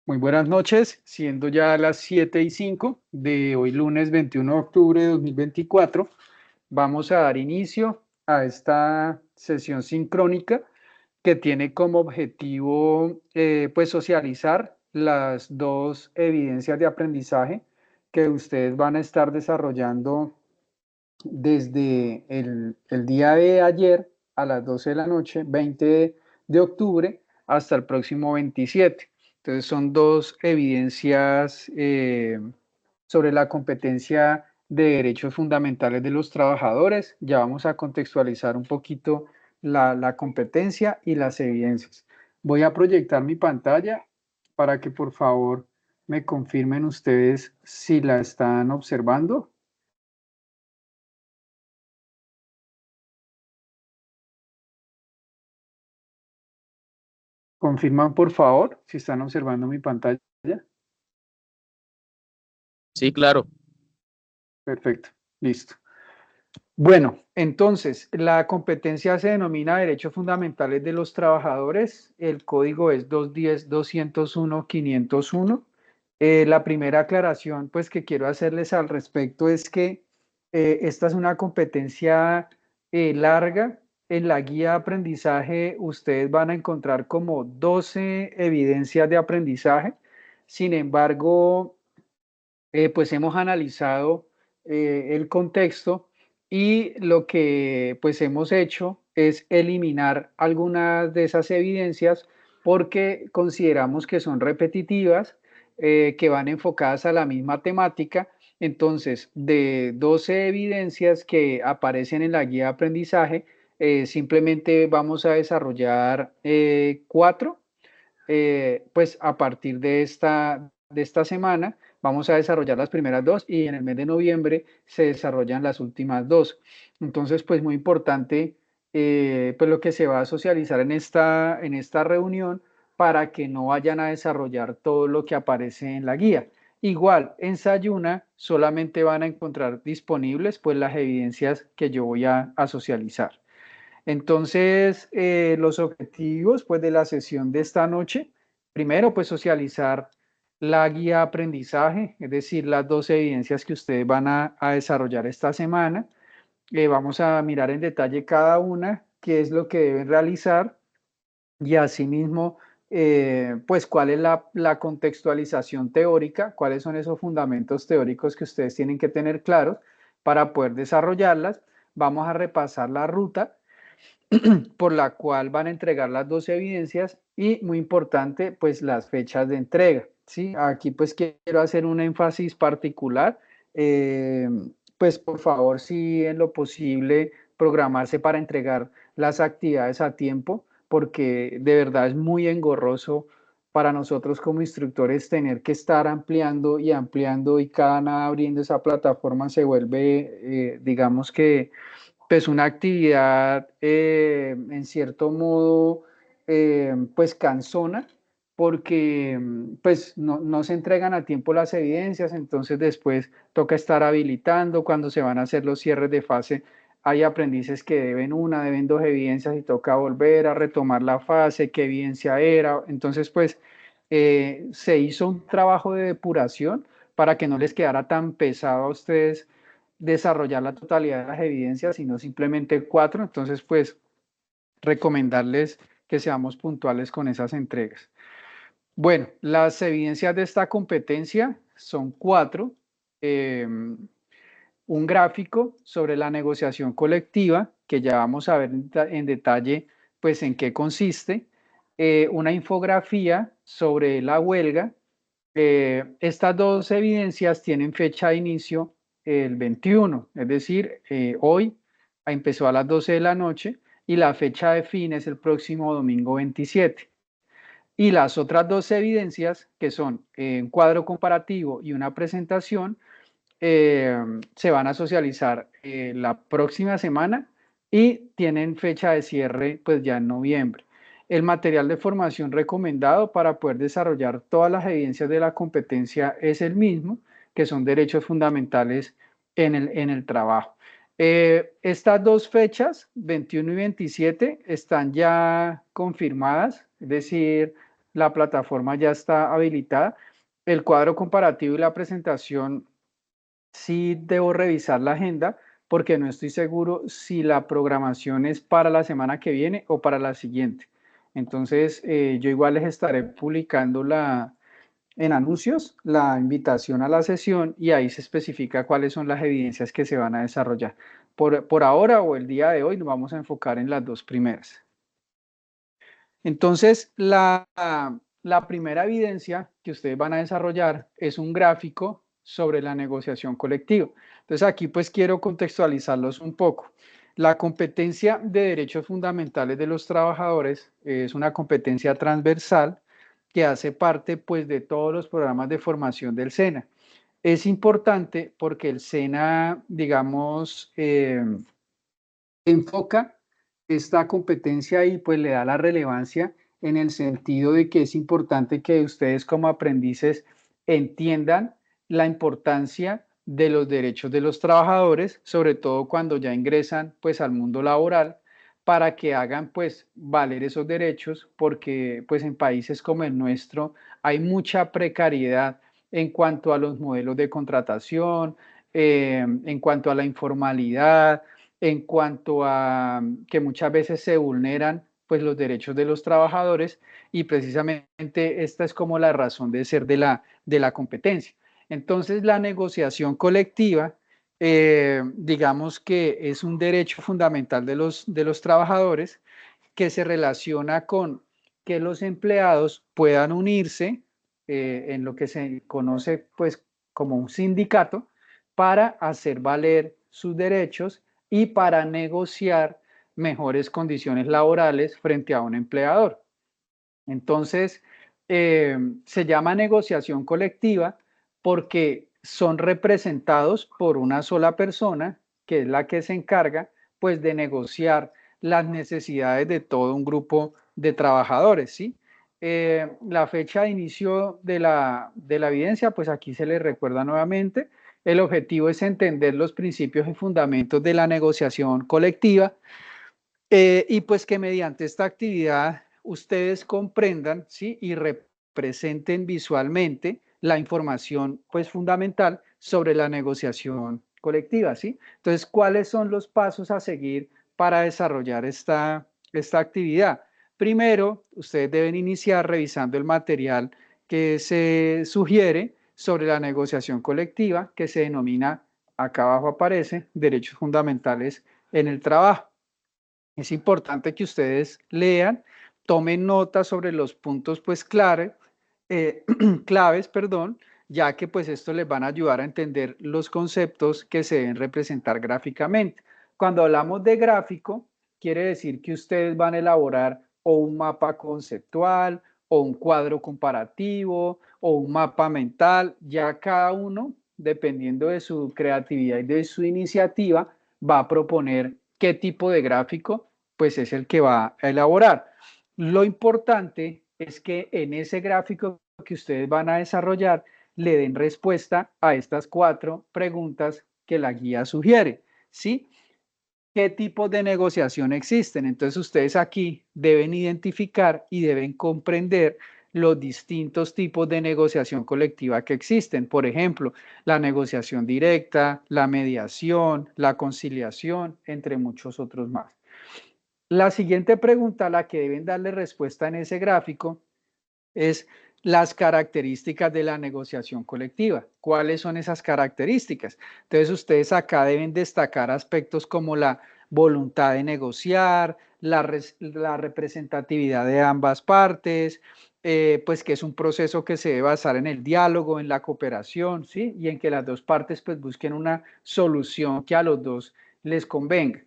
Muy buenas noches, siendo ya las 7:05 de hoy lunes 21 de octubre de 2024, vamos a dar inicio a esta sesión sincrónica que tiene como objetivo pues socializar las dos evidencias de aprendizaje que ustedes van a estar desarrollando desde el día de ayer a las 12 de la noche, 20 de octubre, hasta el próximo 27. Entonces son dos evidencias sobre la competencia de derechos fundamentales de los trabajadores. Ya vamos a contextualizar un poquito la competencia y las evidencias. Voy a proyectar mi pantalla para que por favor me confirmen ustedes si la están observando. Confirman, por favor, si están observando mi pantalla. Sí, claro. Perfecto, listo. Bueno, entonces, la competencia se denomina Derechos Fundamentales de los Trabajadores. El código es 210.201.501. La primera aclaración, pues, que quiero hacerles al respecto es que esta es una competencia larga. En la guía de aprendizaje ustedes van a encontrar como 12 evidencias de aprendizaje. Sin embargo, pues hemos analizado el contexto y lo que pues hemos hecho es eliminar algunas de esas evidencias porque consideramos que son repetitivas, que van enfocadas a la misma temática. Entonces, de 12 evidencias que aparecen en la guía de aprendizaje, simplemente vamos a desarrollar cuatro, pues a partir de esta semana vamos a desarrollar las primeras dos y en el mes de noviembre se desarrollan las últimas dos. Entonces, pues muy importante, pues lo que se va a socializar en esta reunión para que no vayan a desarrollar todo lo que aparece en la guía. Igual, en Sayuna solamente van a encontrar disponibles pues las evidencias que yo voy a socializar. Entonces, los objetivos pues, de la sesión de esta noche, primero, pues socializar la guía de aprendizaje, es decir, las dos evidencias que ustedes van a desarrollar esta semana. Vamos a mirar en detalle cada una, qué es lo que deben realizar y asimismo, pues cuál es la contextualización teórica, cuáles son esos fundamentos teóricos que ustedes tienen que tener claros para poder desarrollarlas. Vamos a repasar la ruta por la cual van a entregar las dos evidencias y, muy importante, pues las fechas de entrega. ¿Sí? Aquí pues quiero hacer un énfasis particular. eh, pues por favor, si en lo posible, programarse para entregar las actividades a tiempo, porque de verdad es muy engorroso para nosotros como instructores tener que estar ampliando y ampliando y cada nada abriendo esa plataforma se vuelve, digamos que pues una actividad en cierto modo pues cansona porque pues no se entregan a tiempo las evidencias, entonces después toca estar habilitando cuando se van a hacer los cierres de fase. Hay aprendices que deben dos evidencias y toca volver a retomar la fase, qué evidencia era. Entonces pues se hizo un trabajo de depuración para que no les quedara tan pesado a ustedes desarrollar la totalidad de las evidencias, sino simplemente cuatro. Entonces, pues, recomendarles que seamos puntuales con esas entregas. Bueno, las evidencias de esta competencia son cuatro. Eh, un gráfico sobre la negociación colectiva, que ya vamos a ver en detalle, pues, en qué consiste. Una infografía sobre la huelga. Estas dos evidencias tienen fecha de inicio el 21, es decir, hoy empezó a las 12 de la noche y la fecha de fin es el próximo domingo 27. Y las otras dos evidencias, que son un cuadro comparativo y una presentación, se van a socializar la próxima semana y tienen fecha de cierre pues ya en noviembre. El material de formación recomendado para poder desarrollar todas las evidencias de la competencia es el mismo, que son derechos fundamentales en el trabajo. Estas dos fechas, 21 y 27, están ya confirmadas, es decir, la plataforma ya está habilitada. El cuadro comparativo y la presentación, sí debo revisar la agenda porque no estoy seguro si la programación es para la semana que viene o para la siguiente. Entonces, yo igual les estaré publicando en anuncios la invitación a la sesión y ahí se especifica cuáles son las evidencias que se van a desarrollar. Por ahora o el día de hoy nos vamos a enfocar en las dos primeras. Entonces, la primera evidencia que ustedes van a desarrollar es un gráfico sobre la negociación colectiva. Entonces, aquí pues quiero contextualizarlos un poco. La competencia de derechos fundamentales de los trabajadores es una competencia transversal que hace parte pues de todos los programas de formación del SENA. Es importante porque el SENA, digamos, enfoca esta competencia y pues le da la relevancia en el sentido de que es importante que ustedes como aprendices entiendan la importancia de los derechos de los trabajadores, sobre todo cuando ya ingresan pues al mundo laboral, para que hagan pues valer esos derechos, porque pues en países como el nuestro hay mucha precariedad en cuanto a los modelos de contratación, en cuanto a la informalidad, en cuanto a que muchas veces se vulneran pues los derechos de los trabajadores y precisamente esta es como la razón de ser de la competencia. Entonces la negociación colectiva, digamos que es un derecho fundamental de los trabajadores que se relaciona con que los empleados puedan unirse en lo que se conoce pues como un sindicato para hacer valer sus derechos y para negociar mejores condiciones laborales frente a un empleador. Entonces, se llama negociación colectiva porque son representados por una sola persona, que es la que se encarga, pues, de negociar las necesidades de todo un grupo de trabajadores, ¿sí? La fecha de inicio de la evidencia, pues aquí se les recuerda nuevamente. El objetivo es entender los principios y fundamentos de la negociación colectiva y pues que mediante esta actividad ustedes comprendan, ¿sí? Y representen visualmente la información pues fundamental sobre la negociación colectiva, ¿sí? Entonces, ¿cuáles son los pasos a seguir para desarrollar esta actividad? Primero, ustedes deben iniciar revisando el material que se sugiere sobre la negociación colectiva, que se denomina, acá abajo aparece, derechos fundamentales en el trabajo. Es importante que ustedes lean, tomen nota sobre los puntos pues claves, perdón, ya que pues esto les van a ayudar a entender los conceptos que se deben representar gráficamente. Cuando hablamos de gráfico, quiere decir que ustedes van a elaborar o un mapa conceptual, o un cuadro comparativo, o un mapa mental, ya cada uno, dependiendo de su creatividad y de su iniciativa, va a proponer qué tipo de gráfico pues es el que va a elaborar. Lo importante es que en ese gráfico que ustedes van a desarrollar le den respuesta a estas 4 preguntas que la guía sugiere, ¿sí? ¿Qué tipos de negociación existen? Entonces ustedes aquí deben identificar y deben comprender los distintos tipos de negociación colectiva que existen. Por ejemplo, la negociación directa, la mediación, la conciliación, entre muchos otros más. La siguiente pregunta a la que deben darle respuesta en ese gráfico es las características de la negociación colectiva. ¿Cuáles son esas características? Entonces, ustedes acá deben destacar aspectos como la voluntad de negociar, la representatividad de ambas partes, pues que es un proceso que se debe basar en el diálogo, en la cooperación, ¿sí? Y en que las dos partes pues busquen una solución que a los dos les convenga.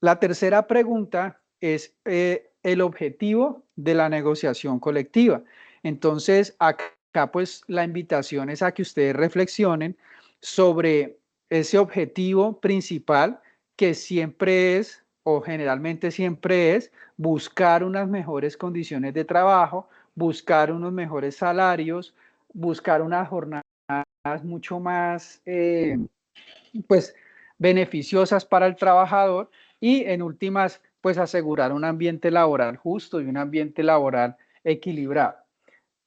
La tercera pregunta es el objetivo de la negociación colectiva. Entonces, acá pues la invitación es a que ustedes reflexionen sobre ese objetivo principal que siempre es, o generalmente siempre es, buscar unas mejores condiciones de trabajo, buscar unos mejores salarios, buscar unas jornadas mucho más, pues, beneficiosas para el trabajador y en últimas, pues asegurar un ambiente laboral justo y un ambiente laboral equilibrado.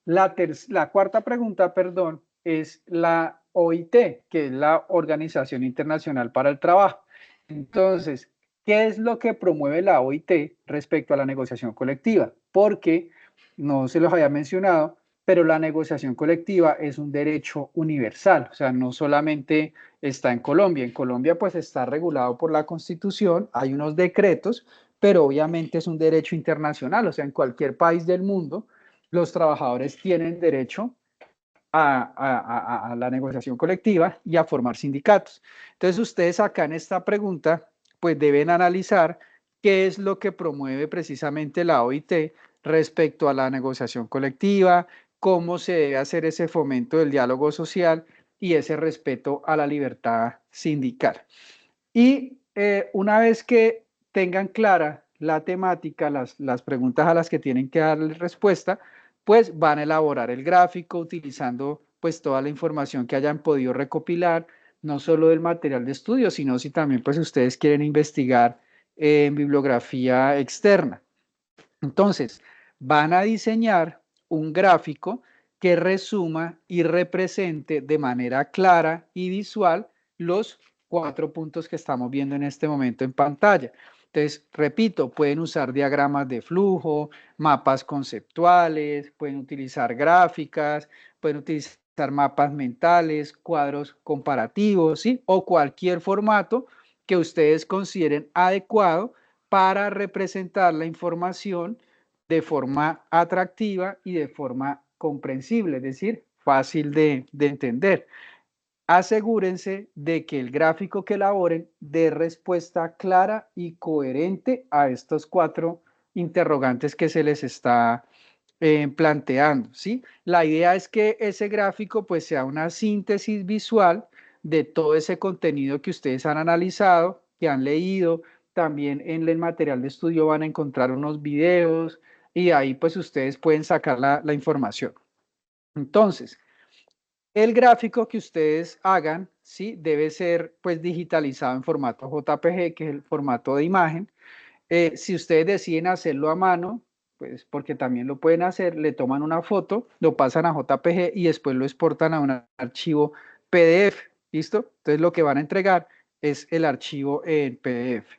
La cuarta pregunta, perdón, es la OIT, que es la Organización Internacional para el Trabajo. Entonces, ¿qué es lo que promueve la OIT respecto a la negociación colectiva? Porque no se los había mencionado, pero la negociación colectiva es un derecho universal, o sea, no solamente está en Colombia. En Colombia, pues está regulado por la Constitución, hay unos decretos, pero obviamente es un derecho internacional, o sea, en cualquier país del mundo los trabajadores tienen derecho a la negociación colectiva y a formar sindicatos. Entonces, ustedes acá en esta pregunta, pues deben analizar qué es lo que promueve precisamente la OIT respecto a la negociación colectiva, cómo se debe hacer ese fomento del diálogo social y ese respeto a la libertad sindical. Y una vez que tengan clara la temática, las preguntas a las que tienen que darle respuesta, pues van a elaborar el gráfico utilizando pues toda la información que hayan podido recopilar, no solo del material de estudio, sino si también pues ustedes quieren investigar en bibliografía externa. Entonces, van a diseñar un gráfico que resuma y represente de manera clara y visual los 4 puntos que estamos viendo en este momento en pantalla. Entonces, repito, pueden usar diagramas de flujo, mapas conceptuales, pueden utilizar gráficas, pueden utilizar mapas mentales, cuadros comparativos, ¿sí? O cualquier formato que ustedes consideren adecuado para representar la información de forma atractiva y de forma comprensible, es decir, fácil de entender. Asegúrense de que el gráfico que elaboren dé respuesta clara y coherente a estos 4 interrogantes que se les está planteando, ¿sí? La idea es que ese gráfico pues sea una síntesis visual de todo ese contenido que ustedes han analizado, que han leído. También en el material de estudio van a encontrar unos videos y ahí pues ustedes pueden sacar la información. Entonces, el gráfico que ustedes hagan, ¿sí? Debe ser pues digitalizado en formato JPG, que es el formato de imagen. Si ustedes deciden hacerlo a mano, pues porque también lo pueden hacer, le toman una foto, lo pasan a JPG y después lo exportan a un archivo PDF. ¿Listo? Entonces lo que van a entregar es el archivo en PDF.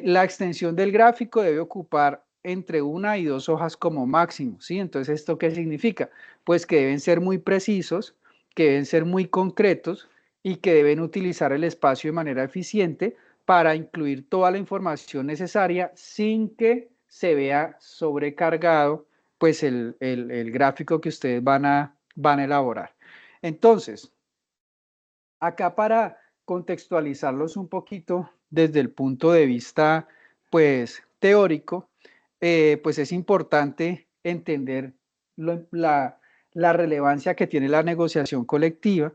La extensión del gráfico debe ocupar entre 1 y 2 hojas como máximo, ¿sí? Entonces, ¿esto qué significa? Pues que deben ser muy precisos, que deben ser muy concretos y que deben utilizar el espacio de manera eficiente para incluir toda la información necesaria sin que se vea sobrecargado pues el gráfico que ustedes van a elaborar. Entonces, acá para contextualizarlos un poquito desde el punto de vista pues teórico, pues es importante entender la relevancia que tiene la negociación colectiva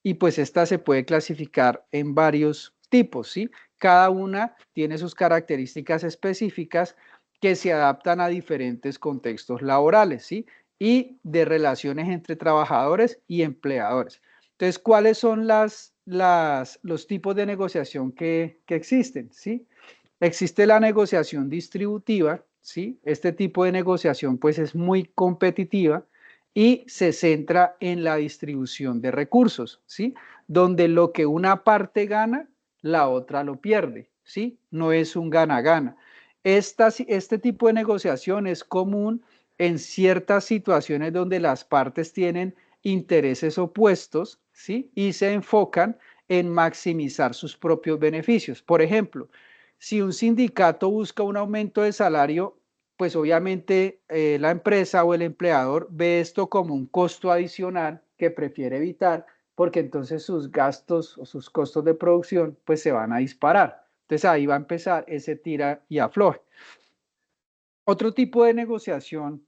y pues esta se puede clasificar en varios tipos, ¿sí? Cada una tiene sus características específicas que se adaptan a diferentes contextos laborales, ¿sí? Y de relaciones entre trabajadores y empleadores. Entonces, ¿cuáles son los tipos de negociación que existen? ¿Sí? Existe la negociación distributiva, ¿sí? Este tipo de negociación pues es muy competitiva y se centra en la distribución de recursos, ¿sí? Donde lo que una parte gana, la otra lo pierde, ¿sí? No es un gana-gana. Este tipo de negociación es común en ciertas situaciones donde las partes tienen intereses opuestos, ¿sí? Y se enfocan en maximizar sus propios beneficios. Por ejemplo, si un sindicato busca un aumento de salario, pues obviamente la empresa o el empleador ve esto como un costo adicional que prefiere evitar porque entonces sus gastos o sus costos de producción pues se van a disparar. Entonces ahí va a empezar ese tira y afloje. Otro tipo de negociación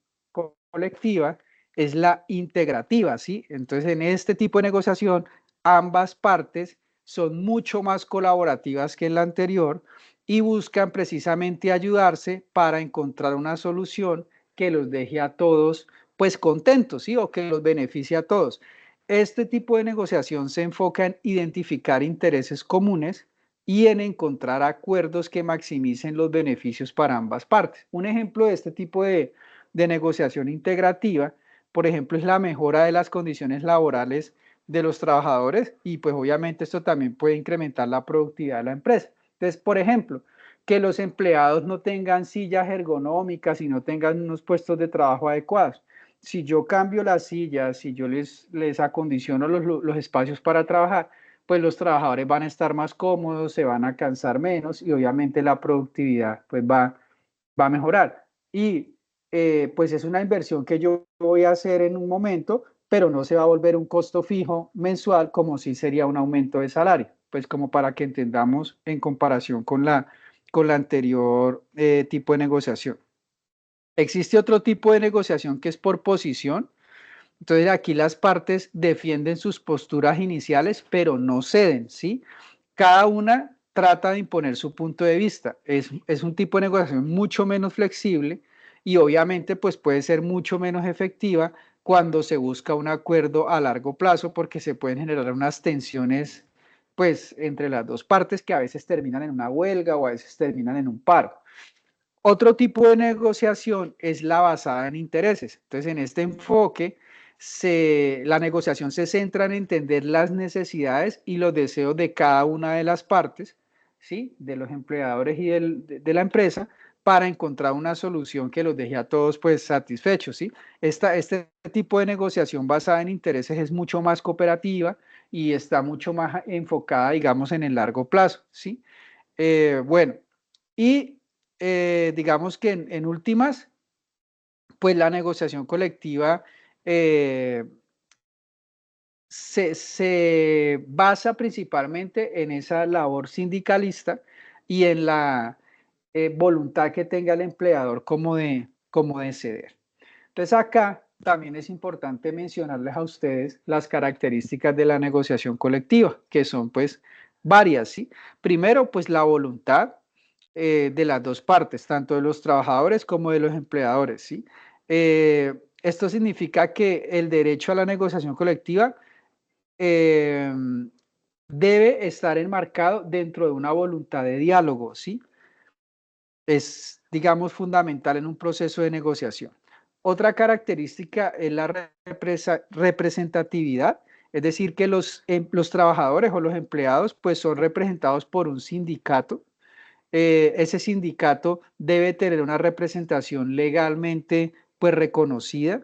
colectiva es la integrativa, ¿sí? Entonces, en este tipo de negociación, ambas partes son mucho más colaborativas que en la anterior y buscan precisamente ayudarse para encontrar una solución que los deje a todos, pues, contentos, ¿sí? O que los beneficie a todos. Este tipo de negociación se enfoca en identificar intereses comunes y en encontrar acuerdos que maximicen los beneficios para ambas partes. Un ejemplo de este tipo de negociación integrativa por ejemplo, es la mejora de las condiciones laborales de los trabajadores y pues obviamente esto también puede incrementar la productividad de la empresa. Entonces, por ejemplo, que los empleados no tengan sillas ergonómicas y no tengan unos puestos de trabajo adecuados. Si yo cambio las sillas, si yo les acondiciono los espacios para trabajar, pues los trabajadores van a estar más cómodos, se van a cansar menos y obviamente la productividad pues va a mejorar. Y pues es una inversión que yo voy a hacer en un momento, pero no se va a volver un costo fijo mensual como si sería un aumento de salario, pues como para que entendamos en comparación con la anterior tipo de negociación. Existe otro tipo de negociación que es por posición. Entonces aquí las partes defienden sus posturas iniciales, pero no ceden, ¿sí? Cada una trata de imponer su punto de vista. Es un tipo de negociación mucho menos flexible y obviamente pues puede ser mucho menos efectiva cuando se busca un acuerdo a largo plazo porque se pueden generar unas tensiones pues entre las dos partes que a veces terminan en una huelga o a veces terminan en un paro. Otro tipo de negociación es la basada en intereses. Entonces, en este enfoque, la negociación se centra en entender las necesidades y los deseos de cada una de las partes, ¿sí? De los empleadores y de la empresa, para encontrar una solución que los deje a todos pues satisfechos, ¿sí? Este tipo de negociación basada en intereses es mucho más cooperativa y está mucho más enfocada, digamos, en el largo plazo, ¿sí? Bueno, y digamos que en últimas, pues la negociación colectiva eh, se basa principalmente en esa labor sindicalista y en la voluntad que tenga el empleador como de ceder. Entonces acá también es importante mencionarles a ustedes las características de la negociación colectiva, que son pues varias, ¿sí? Primero, pues la voluntad de las dos partes, tanto de los trabajadores como de los empleadores, ¿sí? Esto significa que el derecho a la negociación colectiva eh, debe estar enmarcado dentro de una voluntad de diálogo, ¿sí? Es, digamos, fundamental en un proceso de negociación. Otra característica es la representatividad, es decir, que los trabajadores o los empleados pues son representados por un sindicato. Ese sindicato debe tener una representación legalmente pues reconocida,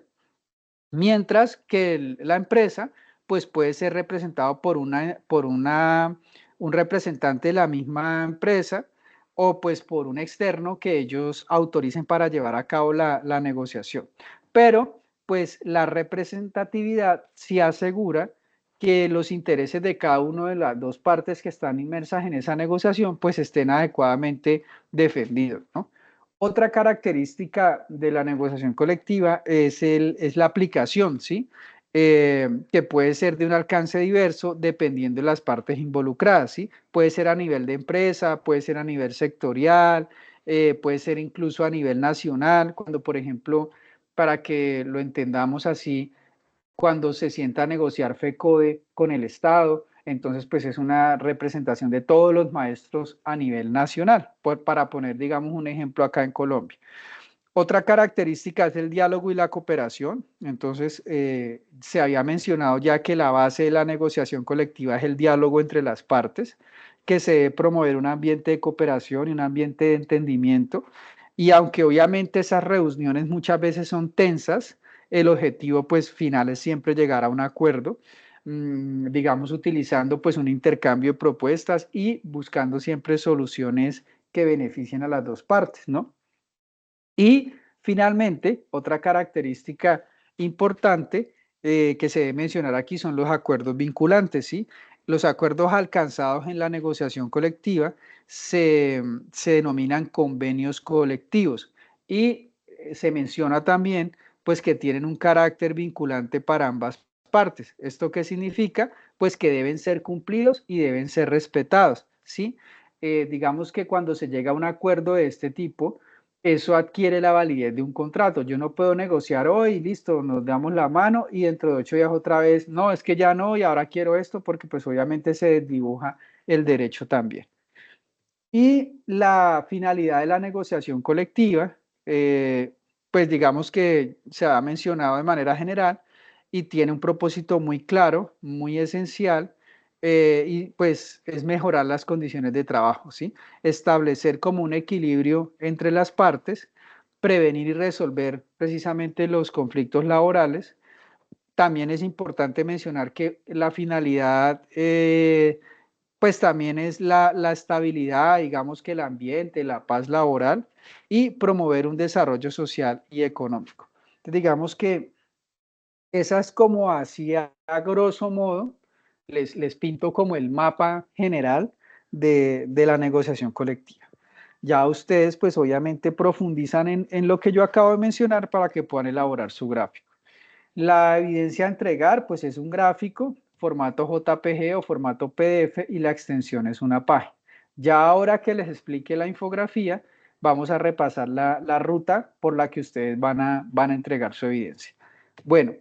mientras que la empresa pues puede ser representado un representante de la misma empresa o pues por un externo que ellos autoricen para llevar a cabo la negociación. Pero pues la representatividad sí asegura que los intereses de cada una de las dos partes que están inmersas en esa negociación pues estén adecuadamente defendidos, ¿no? Otra característica de la negociación colectiva es la aplicación, ¿sí? Que puede ser de un alcance diverso dependiendo de las partes involucradas, ¿sí? Puede ser a nivel de empresa, puede ser a nivel sectorial, puede ser incluso a nivel nacional, cuando, por ejemplo, para que lo entendamos así, cuando se sienta a negociar FECODE con el Estado, entonces pues es una representación de todos los maestros a nivel nacional, para poner digamos un ejemplo acá en Colombia. Otra característica es el diálogo y la cooperación. Entonces, se había mencionado ya que la base de la negociación colectiva es el diálogo entre las partes, que se debe promover un ambiente de cooperación y un ambiente de entendimiento. Y aunque obviamente esas reuniones muchas veces son tensas, el objetivo pues final es siempre llegar a un acuerdo, digamos utilizando pues un intercambio de propuestas y buscando siempre soluciones que beneficien a las dos partes, ¿no? Y finalmente, otra característica importante que se debe mencionar aquí son los acuerdos vinculantes, ¿sí? Los acuerdos alcanzados en la negociación colectiva se denominan convenios colectivos y se menciona también pues que tienen un carácter vinculante para ambas partes. ¿Esto qué significa? Pues que deben ser cumplidos y deben ser respetados, ¿sí? Digamos que cuando se llega a un acuerdo de este tipo, eso adquiere la validez de un contrato. Yo no puedo negociar hoy, listo, nos damos la mano y dentro de 8 días otra vez, no, es que ya no y ahora quiero esto porque pues obviamente se desdibuja el derecho también. Y la finalidad de la negociación colectiva, pues digamos que se ha mencionado de manera general y tiene un propósito muy claro, muy esencial, y pues es mejorar las condiciones de trabajo, ¿sí? Establecer como un equilibrio entre las partes, prevenir y resolver precisamente los conflictos laborales. También es importante mencionar que la finalidad, pues también es la estabilidad, digamos que el ambiente, la paz laboral y promover un desarrollo social y económico. Entonces, digamos que esa es como así a grosso modo, les pinto como el mapa general de la negociación colectiva. Ya ustedes pues obviamente profundizan en lo que yo acabo de mencionar para que puedan elaborar su gráfico. La evidencia a entregar, pues es un gráfico, formato JPG o formato PDF y la extensión es una página. Ya ahora que les explique la infografía, vamos a repasar la ruta por la que ustedes van a entregar su evidencia. Bueno,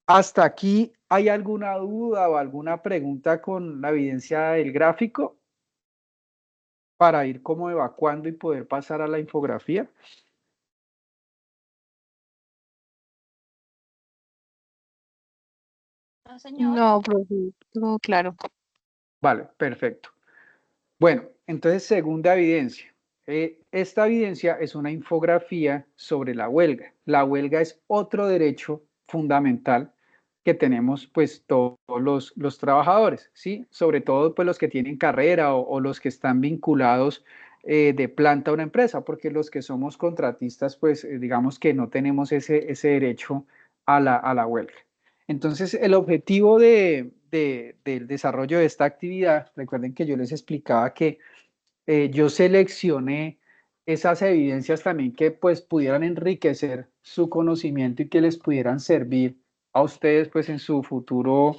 hasta aquí, ¿hay alguna duda o alguna pregunta con la evidencia del gráfico para ir como evacuando y poder pasar a la infografía? No, señor. No, profe, todo claro. Vale, perfecto. Bueno, entonces, segunda evidencia. Esta evidencia es una infografía sobre la huelga. La huelga es otro derecho fundamental que tenemos pues todos los trabajadores, ¿sí? Sobre todo pues los que tienen carrera o los que están vinculados de planta a una empresa, porque los que somos contratistas pues digamos que no tenemos ese derecho a la huelga. Entonces, el objetivo del desarrollo de esta actividad, recuerden que yo les explicaba que yo seleccioné esas evidencias también que pues pudieran enriquecer su conocimiento y que les pudieran servir a ustedes pues en su futuro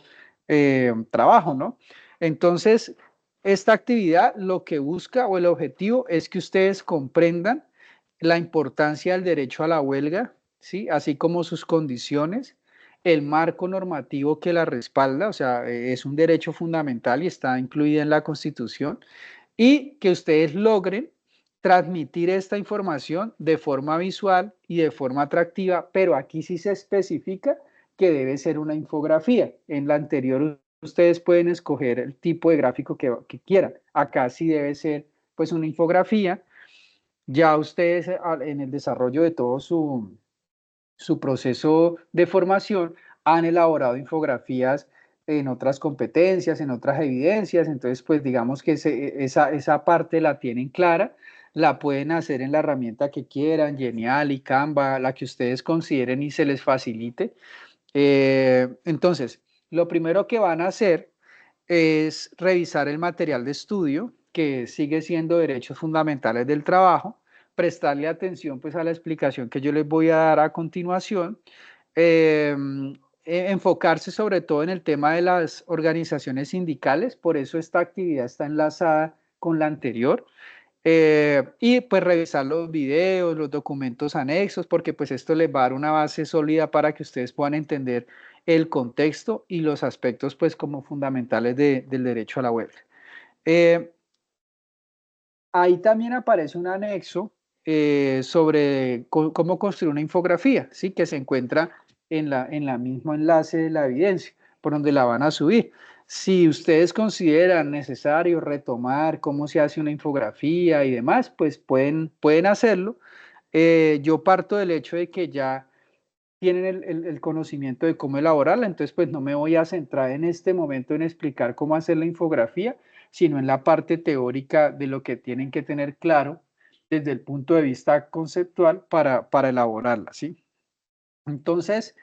trabajo, ¿no? Entonces, esta actividad lo que busca o el objetivo es que ustedes comprendan la importancia del derecho a la huelga, ¿sí? Así como sus condiciones, el marco normativo que la respalda, o sea, es un derecho fundamental y está incluida en la Constitución y que ustedes logren transmitir esta información de forma visual y de forma atractiva, pero aquí sí se especifica que debe ser una infografía. En la anterior ustedes pueden escoger el tipo de gráfico que quieran. Acá sí debe ser pues una infografía. Ya ustedes en el desarrollo de todo su proceso de formación han elaborado infografías en otras competencias, en otras evidencias, entonces pues digamos que esa parte la tienen clara, la pueden hacer en la herramienta que quieran, Genial y Canva, la que ustedes consideren y se les facilite. Entonces, lo primero que van a hacer es revisar el material de estudio, que sigue siendo derechos fundamentales del trabajo, prestarle atención pues a la explicación que yo les voy a dar a continuación, eh, enfocarse sobre todo en el tema de las organizaciones sindicales, por eso esta actividad está enlazada con la anterior. Y pues revisar los videos, los documentos anexos, porque pues esto les va a dar una base sólida para que ustedes puedan entender el contexto y los aspectos pues como fundamentales del derecho a la huelga. Eh, Ahí también aparece un anexo sobre cómo construir una infografía, ¿sí? Que se encuentra en la mismo enlace de la evidencia, por donde la van a subir. Si ustedes consideran necesario retomar cómo se hace una infografía y demás, pues pueden hacerlo. Yo parto del hecho de que ya tienen el conocimiento de cómo elaborarla, entonces pues no me voy a centrar en este momento en explicar cómo hacer la infografía, sino en la parte teórica de lo que tienen que tener claro desde el punto de vista conceptual para elaborarla, ¿sí? Entonces,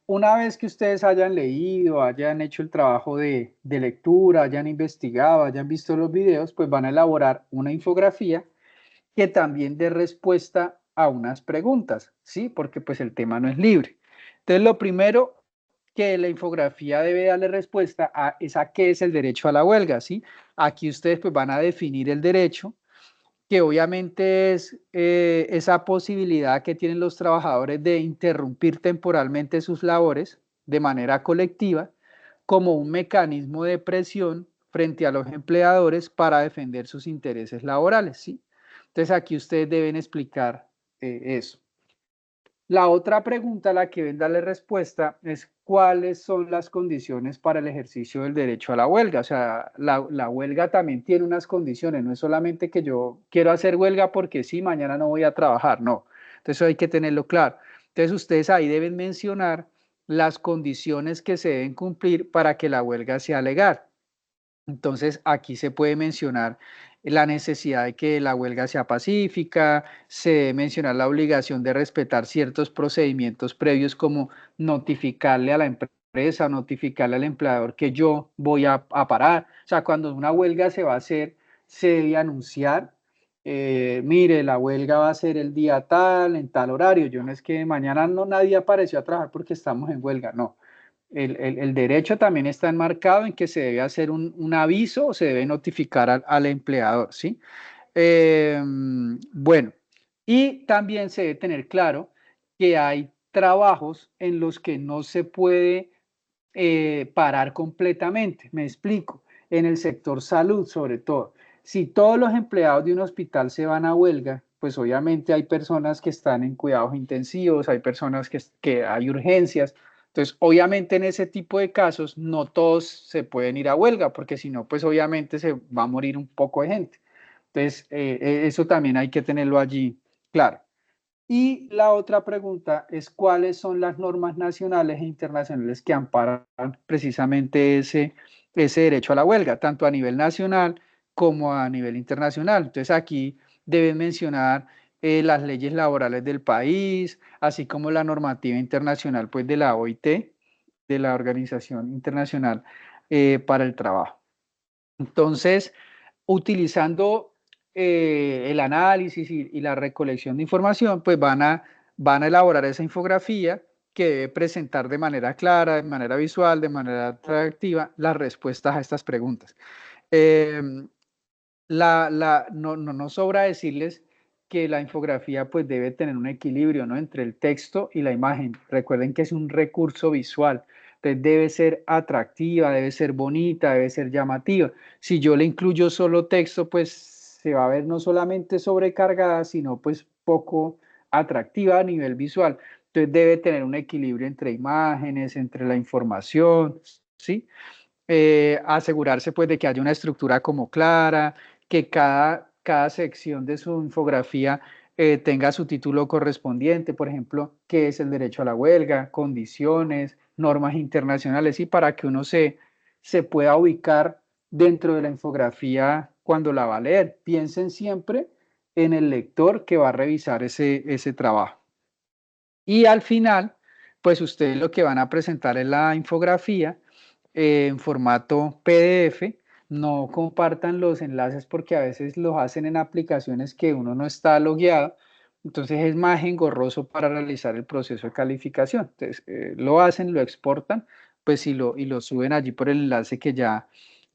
una vez que ustedes hayan leído, hayan hecho el trabajo de lectura, hayan investigado, hayan visto los videos, pues van a elaborar una infografía que también dé respuesta a unas preguntas, ¿sí? Porque pues el tema no es libre. Entonces, lo primero que la infografía debe darle respuesta es a qué es el derecho a la huelga, ¿sí? Aquí ustedes pues van a definir el derecho, que obviamente es esa posibilidad que tienen los trabajadores de interrumpir temporalmente sus labores de manera colectiva como un mecanismo de presión frente a los empleadores para defender sus intereses laborales, ¿sí? Entonces aquí ustedes deben explicar eso. La otra pregunta a la que deben darle respuesta es cuáles son las condiciones para el ejercicio del derecho a la huelga. O sea, la huelga también tiene unas condiciones, no es solamente que yo quiero hacer huelga porque sí, mañana no voy a trabajar, no. Entonces eso hay que tenerlo claro. Entonces ustedes ahí deben mencionar las condiciones que se deben cumplir para que la huelga sea legal. Entonces, aquí se puede mencionar la necesidad de que la huelga sea pacífica, se debe mencionar la obligación de respetar ciertos procedimientos previos como notificarle a la empresa, notificarle al empleador que yo voy a parar. O sea, cuando una huelga se va a hacer, se debe anunciar, mire, la huelga va a ser el día tal, en tal horario. Yo no es que mañana no nadie apareció a trabajar porque estamos en huelga, no. El derecho también está enmarcado en que se debe hacer un aviso o se debe notificar al empleador, ¿sí? Bueno, y también se debe tener claro que hay trabajos en los que no se puede parar completamente. Me explico. En el sector salud, sobre todo. Si todos los empleados de un hospital se van a huelga, pues obviamente hay personas que están en cuidados intensivos, hay personas que hay urgencias. Entonces, obviamente en ese tipo de casos no todos se pueden ir a huelga, porque si no, pues obviamente se va a morir un poco de gente. Entonces, eso también hay que tenerlo allí claro. Y la otra pregunta es cuáles son las normas nacionales e internacionales que amparan precisamente ese derecho a la huelga, tanto a nivel nacional como a nivel internacional. Entonces aquí deben mencionar las leyes laborales del país, así como la normativa internacional pues, de la OIT, de la Organización Internacional para el Trabajo. Entonces, utilizando el análisis y la recolección de información, pues van a elaborar esa infografía que debe presentar de manera clara, de manera visual, de manera atractiva las respuestas a estas preguntas. Eh, no sobra decirles que la infografía pues debe tener un equilibrio, ¿no? Entre el texto y la imagen. Recuerden que es un recurso visual, entonces debe ser atractiva, debe ser bonita, debe ser llamativa. Si yo le incluyo solo texto, pues se va a ver no solamente sobrecargada, sino pues poco atractiva a nivel visual. Entonces debe tener un equilibrio entre imágenes, entre la información, ¿sí? Asegurarse pues de que haya una estructura como clara, que cada sección de su infografía tenga su título correspondiente, por ejemplo, qué es el derecho a la huelga, condiciones, normas internacionales, y para que uno se pueda ubicar dentro de la infografía cuando la va a leer. Piensen siempre en el lector que va a revisar ese trabajo. Y al final, pues ustedes lo que van a presentar es la infografía en formato PDF. No compartan los enlaces porque a veces los hacen en aplicaciones que uno no está logueado. Entonces es más engorroso para realizar el proceso de calificación. Entonces lo hacen, lo exportan, pues y lo suben allí por el enlace que ya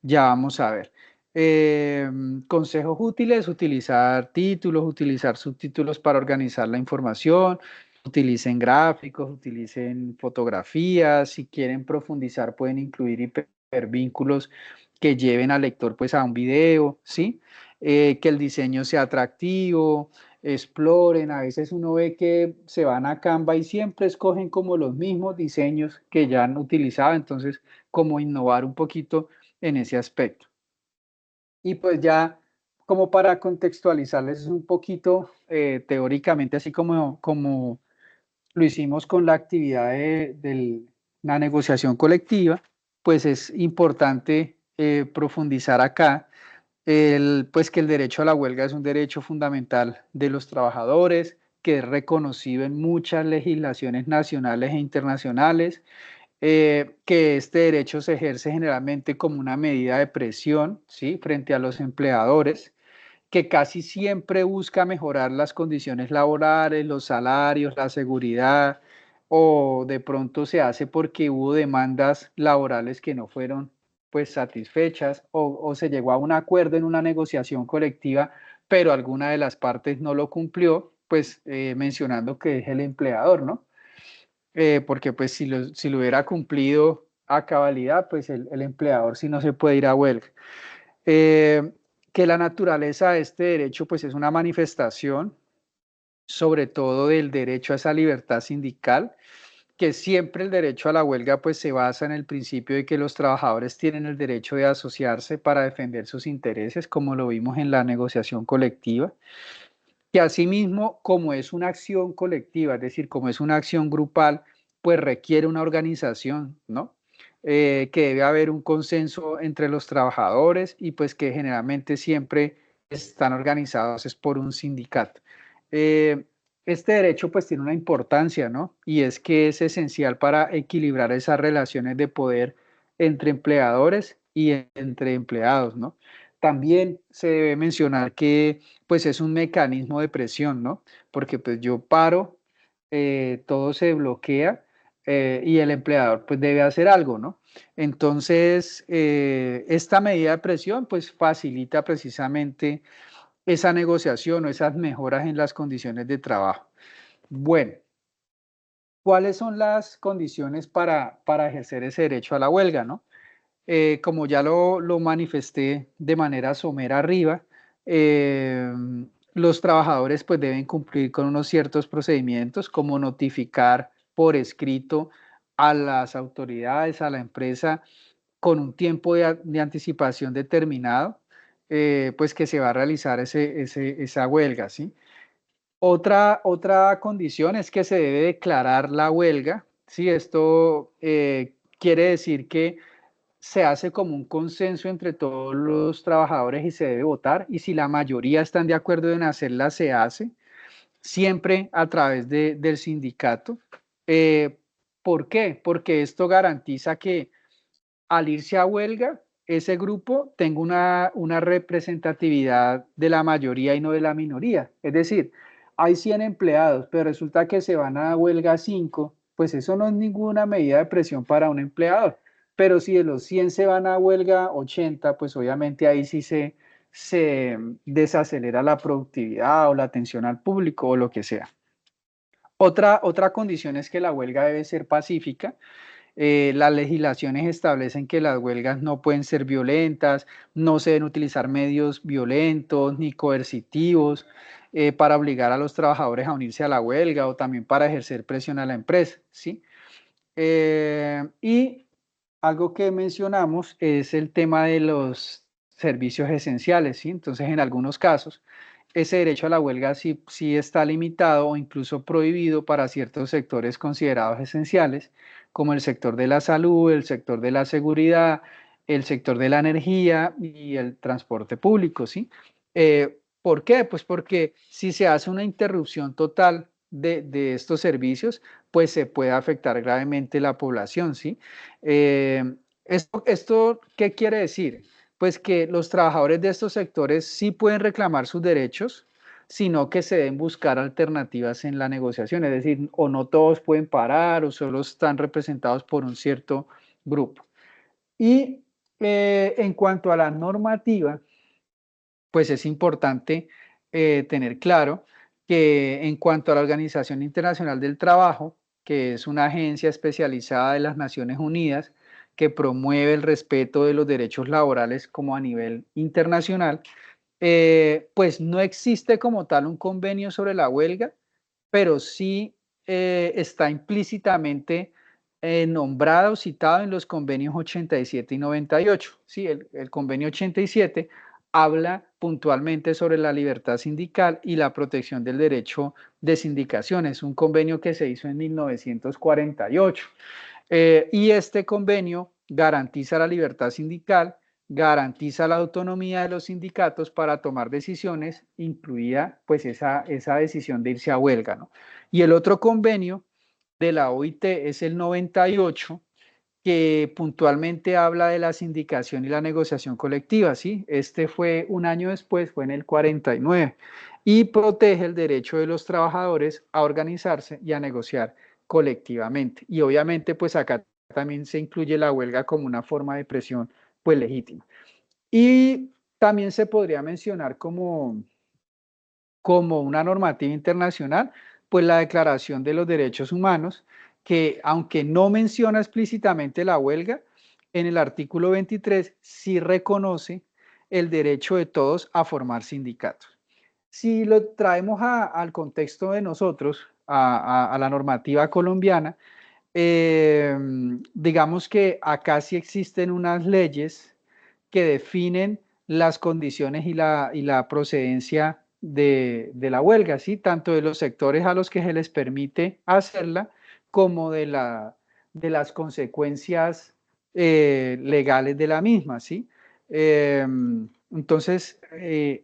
vamos a ver. Eh, Consejos útiles, utilizar títulos, utilizar subtítulos para organizar la información, utilicen gráficos, utilicen fotografías, si quieren profundizar pueden incluir hipervínculos que lleven al lector pues a un video, ¿sí? Que el diseño sea atractivo, exploren, a veces uno ve que se van a Canva y siempre escogen como los mismos diseños que ya han utilizado, entonces como innovar un poquito en ese aspecto. Y pues ya como para contextualizarles un poquito teóricamente, así como lo hicimos con la actividad de la negociación colectiva, pues es importante profundizar acá pues que el derecho a la huelga es un derecho fundamental de los trabajadores, que es reconocido en muchas legislaciones nacionales e internacionales, que este derecho se ejerce generalmente como una medida de presión, ¿sí? Frente a los empleadores, que casi siempre busca mejorar las condiciones laborales, los salarios, la seguridad, o de pronto se hace porque hubo demandas laborales que no fueron pues satisfechas o se llegó a un acuerdo en una negociación colectiva, pero alguna de las partes no lo cumplió, pues mencionando que es el empleador, ¿no? Porque pues si lo hubiera cumplido a cabalidad, pues el empleador sí no se puede ir a huelga. Eh, que la naturaleza de este derecho pues es una manifestación sobre todo del derecho a esa libertad sindical, que siempre el derecho a la huelga pues se basa en el principio de que los trabajadores tienen el derecho de asociarse para defender sus intereses, como lo vimos en la negociación colectiva, que asimismo, como es una acción colectiva, es decir, como es una acción grupal, pues requiere una organización, ¿no? Que debe haber un consenso entre los trabajadores y pues que generalmente siempre están organizados es por un sindicato. Eh, este derecho pues tiene una importancia, ¿no? Y es que es esencial para equilibrar esas relaciones de poder entre empleadores y entre empleados, ¿no? También se debe mencionar que pues es un mecanismo de presión, ¿no? Porque pues yo paro, todo se bloquea y el empleador pues debe hacer algo, ¿no? Entonces, esta medida de presión pues facilita precisamente esa negociación o esas mejoras en las condiciones de trabajo. Bueno, ¿cuáles son las condiciones para ejercer ese derecho a la huelga, no? Como ya lo manifesté de manera somera arriba, eh, los trabajadores pues deben cumplir con unos ciertos procedimientos como notificar por escrito a las autoridades, a la empresa, con un tiempo de anticipación determinado, pues que se va a realizar esa huelga, ¿sí? Otra condición es que se debe declarar la huelga, ¿sí? Esto quiere decir que se hace como un consenso entre todos los trabajadores y se debe votar, y si la mayoría están de acuerdo en hacerla, se hace, siempre a través del sindicato. Eh, ¿Por qué? Porque esto garantiza que al irse a huelga, ese grupo tenga una representatividad de la mayoría y no de la minoría. Es decir, hay 100 empleados, pero resulta que se van a huelga 5, pues eso no es ninguna medida de presión para un empleador. Pero si de los 100 se van a huelga 80, pues obviamente ahí sí se desacelera la productividad o la atención al público o lo que sea. Otra condición es que la huelga debe ser pacífica. Las legislaciones establecen que las huelgas no pueden ser violentas, no se deben utilizar medios violentos ni coercitivos para obligar a los trabajadores a unirse a la huelga o también para ejercer presión a la empresa, ¿sí? Y algo que mencionamos es el tema de los servicios esenciales, ¿sí? Entonces, en algunos casos, ese derecho a la huelga sí está limitado o incluso prohibido para ciertos sectores considerados esenciales, como el sector de la salud, el sector de la seguridad, el sector de la energía y el transporte público, ¿sí? ¿Por qué? Pues porque si se hace una interrupción total de estos servicios, pues se puede afectar gravemente la población, ¿sí? ¿Esto qué quiere decir? Pues que los trabajadores de estos sectores sí pueden reclamar sus derechos, sino que se deben buscar alternativas en la negociación, es decir, o no todos pueden parar o solo están representados por un cierto grupo. Y en cuanto a la normativa, pues es importante tener claro que en cuanto a la Organización Internacional del Trabajo, que es una agencia especializada de las Naciones Unidas que promueve el respeto de los derechos laborales como a nivel internacional, pues no existe como tal un convenio sobre la huelga, pero sí está implícitamente nombrado, citado en los convenios 87 y 98. Sí, el convenio 87 habla puntualmente sobre la libertad sindical y la protección del derecho de sindicación. Es un convenio que se hizo en 1948. Y este convenio garantiza la libertad sindical, garantiza la autonomía de los sindicatos para tomar decisiones, incluida pues esa decisión de irse a huelga, ¿no? Y el otro convenio de la OIT es el 98, que puntualmente habla de la sindicación y la negociación colectiva, ¿sí? Este fue un año después, fue en el 49, y protege el derecho de los trabajadores a organizarse y a negociar colectivamente. Y obviamente, pues acá también se incluye la huelga como una forma de presión, pues legítima. Y también se podría mencionar como una normativa internacional, pues la Declaración de los Derechos Humanos, que aunque no menciona explícitamente la huelga, en el artículo 23 sí reconoce el derecho de todos a formar sindicatos. si lo traemos al contexto de nosotros, a la normativa colombiana, digamos que acá sí existen unas leyes que definen las condiciones y la procedencia de la huelga, ¿sí? Tanto de los sectores a los que se les permite hacerla, como de las consecuencias legales de la misma, ¿sí? Entonces,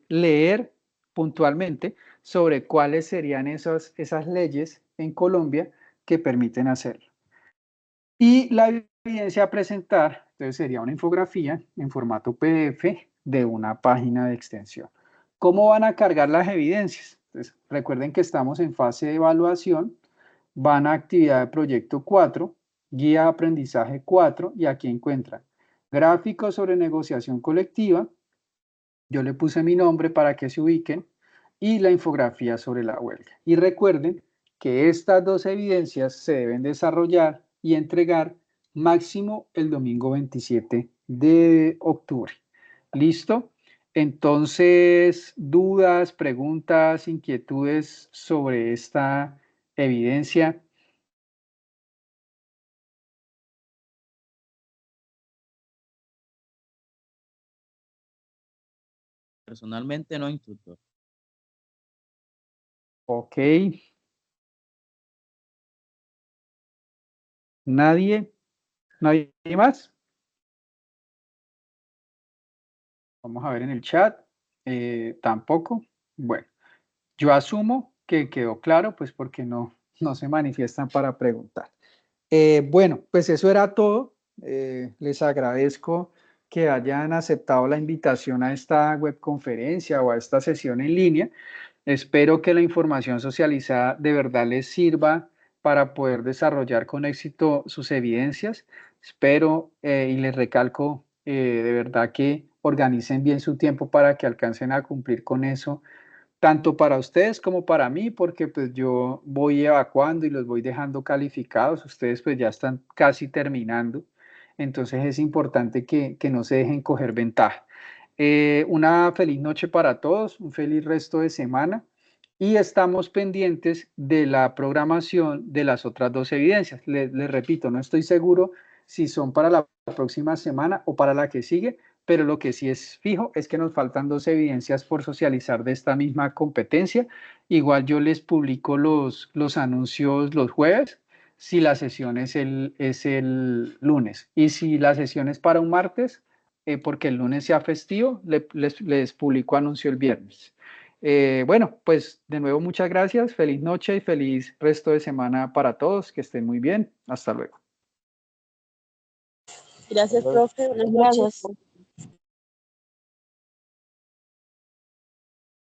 leer puntualmente sobre cuáles serían esas leyes en Colombia que permiten hacerlo. Y la evidencia a presentar, entonces sería una infografía en formato PDF de una página de extensión. ¿Cómo van a cargar las evidencias? Entonces, recuerden que estamos en fase de evaluación, van a actividad de proyecto 4, guía de aprendizaje 4, y aquí encuentran gráficos sobre negociación colectiva, yo le puse mi nombre para que se ubiquen, y la infografía sobre la huelga. Y recuerden que estas dos evidencias se deben desarrollar y entregar máximo el domingo 27 de octubre. ¿Listo? Entonces, dudas, preguntas, inquietudes sobre esta evidencia. Personalmente no, instructor. Ok. ¿Nadie? ¿Nadie más? Vamos a ver en el chat. Tampoco. Bueno, yo asumo que quedó claro, pues porque no se manifiestan para preguntar. Bueno, pues eso era todo. Les agradezco que hayan aceptado la invitación a esta webconferencia o a esta sesión en línea. Espero que la información socializada de verdad les sirva para poder desarrollar con éxito sus evidencias. Espero y les recalco de verdad que organicen bien su tiempo para que alcancen a cumplir con eso, tanto para ustedes como para mí, porque pues yo voy evacuando y los voy dejando calificados. Ustedes pues ya están casi terminando. Entonces es importante que no se dejen coger ventaja. Una feliz noche para todos, un feliz resto de semana, y estamos pendientes de la programación de las otras dos evidencias. Les repito, no estoy seguro si son para la próxima semana o para la que sigue, pero lo que sí es fijo es que nos faltan dos evidencias por socializar de esta misma competencia. Igual yo les publico los anuncios los jueves, si la sesión es el lunes, y si la sesión es para un martes, porque el lunes sea festivo, les publico anuncio el viernes. Bueno, pues de nuevo muchas gracias, feliz noche y feliz resto de semana para todos, que estén muy bien, hasta luego. Gracias, profe. Buenas noches. Gracias.